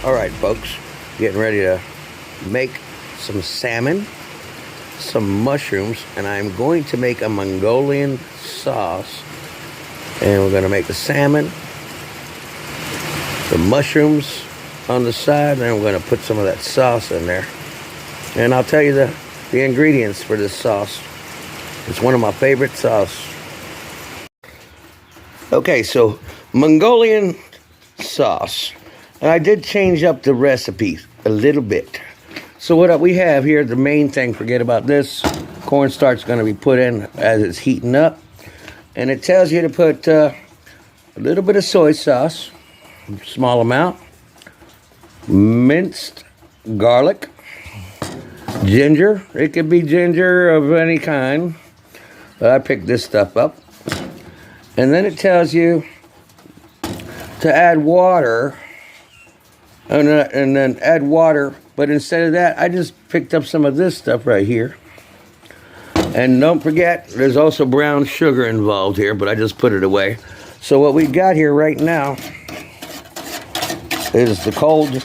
Alright folks, getting ready to make some salmon, some mushrooms, and I'm going to make a Mongolian sauce. And we're going to make the salmon, the mushrooms on the side, and we're going to put some of that sauce in there. And I'll tell you the ingredients for this sauce. It's one of my favorite sauce. Okay, so Mongolian sauce. And I did change up the recipe a little bit. So what we have here, the main thing, forget about this. Cornstarch is going to be put in as it's heating up. And it tells you to put a little bit of soy sauce, small amount, minced garlic, ginger. It could be ginger of any kind, but I picked this stuff up. And then it tells you to add water, and then add water. But instead of that, I just picked up some of this stuff right here. And don't forget, there's also brown sugar involved here, but I just put it away. So what we got here right now is the cold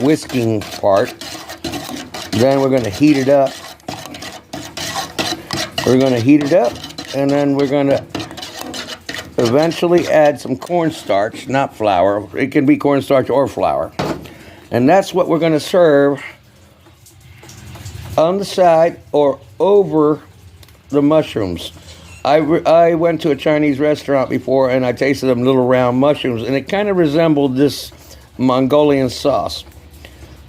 whisking part. Then we're going to heat it up. We're going to heat it up, and then we're going to eventually add some cornstarch, not flour. It can be cornstarch or flour. And that's what we're going to serve on the side or over the mushrooms. I went to a Chinese restaurant before and I tasted them little round mushrooms, and it kind of resembled this Mongolian sauce.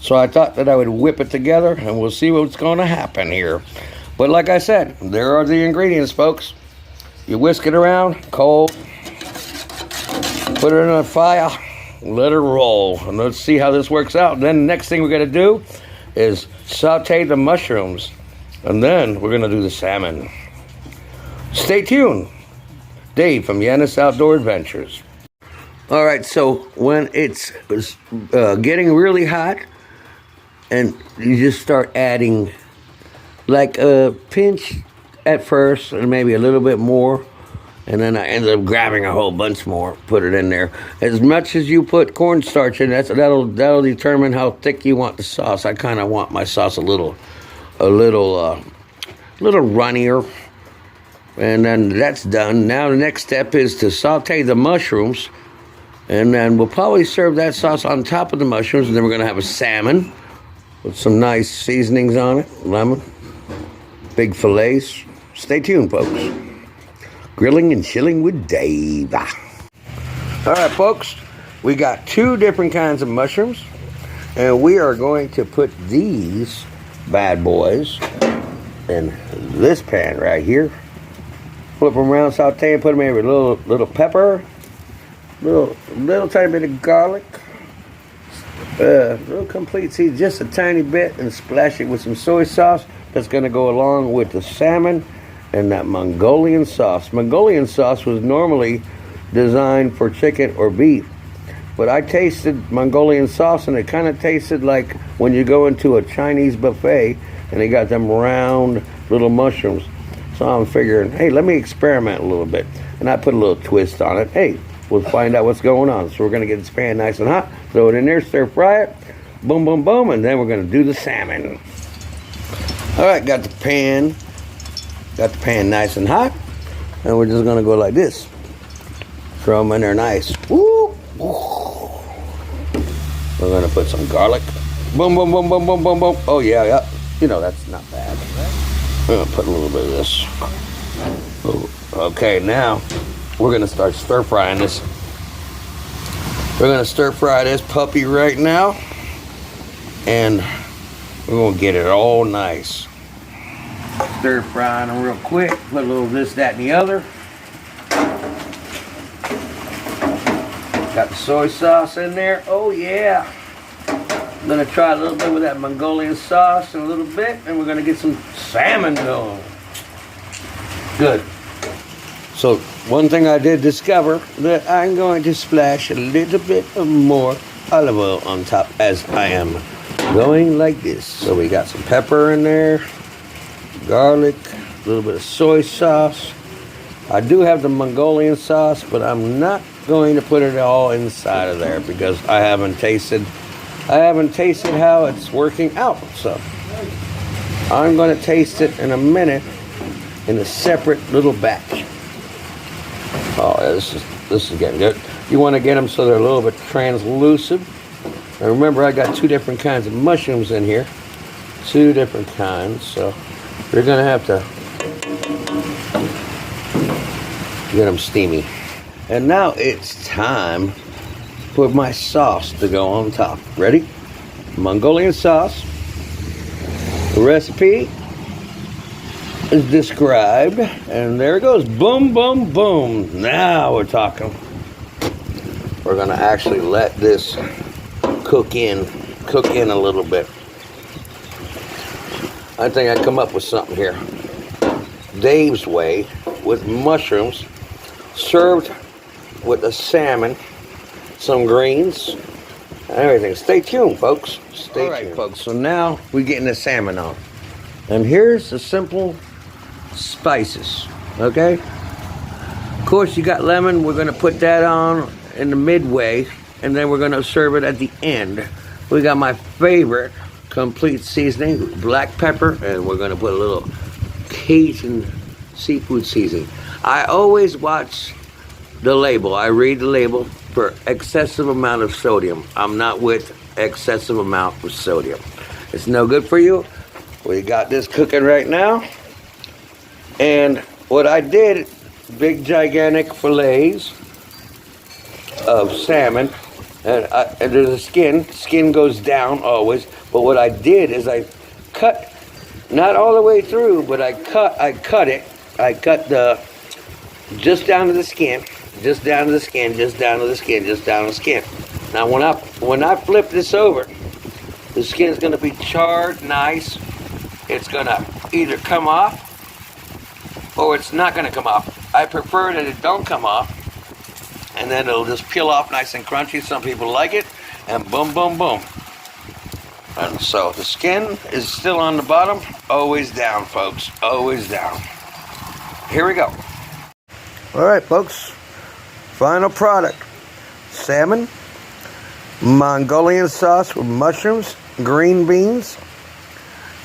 So I thought that I would whip it together and we'll see what's going to happen here. But like I said, there are the ingredients, folks. You whisk it around, cold, put it in a fire, let it roll, and let's see how this works out. Then the next thing we're going to do is saute the mushrooms, and then we're going to do the salmon. Stay tuned. Dave from Yanis Outdoor Adventures. All right, so when it's getting really hot, and you just start adding like a pinch at first, and maybe a little bit more, and then I ended up grabbing a whole bunch more, put it in there. As much as you put cornstarch in, that'll determine how thick you want the sauce. I kind of want my sauce a little runnier. And then that's done. Now the next step is to saute the mushrooms, and then we'll probably serve that sauce on top of the mushrooms, and then we're going to have a salmon with some nice seasonings on it, lemon, big fillets. Stay tuned, folks. Grilling and chilling with Dave. All right, folks, we got two different kinds of mushrooms, and we are going to put these bad boys in this pan right here. Flip them around, saute, and put them in with a little pepper, little tiny bit of garlic, little complete seed, just a tiny bit, and splash it with some soy sauce. That's going to go along with the salmon and that Mongolian sauce. Mongolian sauce was normally designed for chicken or beef, but I tasted Mongolian sauce, and it kind of tasted like when you go into a Chinese buffet and they got them round little mushrooms. So I'm figuring, hey, let me experiment a little bit. And I put a little twist on it. Hey, we'll find out what's going on. So we're going to get this pan nice and hot, throw it in there, stir fry it, boom, boom, boom, and then we're going to do the salmon. All right, got the pan nice and hot, and we're just going to go like this. Throw them in there nice. Woo! Woo. We're going to put some garlic. Boom, boom, boom, boom, boom, boom, boom. Oh, yeah. You know, that's not bad. I'm going to put a little bit of this. Okay, now we're going to start stir frying this. We're going to stir fry this puppy right now, and we're going to get it all nice. Stir frying them real quick. Put a little of this, that, and the other. Got the soy sauce in there. Oh, yeah. I'm going to try a little bit with that Mongolian sauce in a little bit, and we're going to get some salmon going. Good. So one thing I did discover, that I'm going to splash a little bit of more olive oil on top as I am going like this. So we got some pepper in there, garlic, a little bit of soy sauce. I do have the Mongolian sauce, but I'm not going to put it all inside of there because I haven't tasted I haven't tasted how it's working out, so I'm going to taste it in a minute in a separate little batch. Oh, this is getting good. You want to get them so they're a little bit translucent. And remember, I got 2 different kinds of mushrooms in here. 2 different kinds, so you're going to have to get them steamy. And now it's time for my sauce to go on top. Ready? Mongolian sauce. The recipe is described, and there it goes. Boom, boom, boom. Now we're talking. We're gonna actually let this cook in a little bit. I think I come up with something here. Dave's way with mushrooms, served with a salmon, some greens, and everything. Stay tuned, folks. Stay tuned. All right, folks. So now we're getting the salmon on, and here's the simple spices. Okay. Of course, you got lemon. We're gonna put that on in the midway, and then we're gonna serve it at the end. We got my favorite complete seasoning, black pepper, and we're gonna put a little Cajun seafood seasoning. I always watch the label. I read the label for excessive amount of sodium. I'm not with excessive amount of sodium. It's no good for you. We got this cooking right now. And what I did, big gigantic fillets of salmon, and there's a skin goes down always, but what I did is I cut, not all the way through, but I cut the, just down to the skin, just down to the skin, just down to the skin, just down to the skin. Now when I flip this over, the skin's gonna be charred nice. It's gonna either come off or it's not gonna come off. I prefer that it don't come off, and then it'll just peel off nice and crunchy. Some people like it, and boom, boom, boom. And so the skin is still on the bottom, always down, folks, always down. Here we go. All right, folks, final product. Salmon, Mongolian sauce with mushrooms, green beans,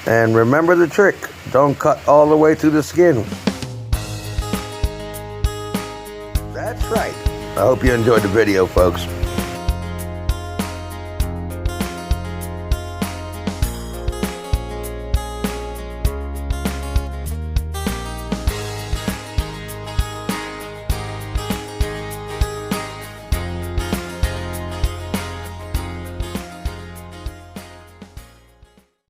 and remember the trick, don't cut all the way through the skin. That's right. I hope you enjoyed the video, folks.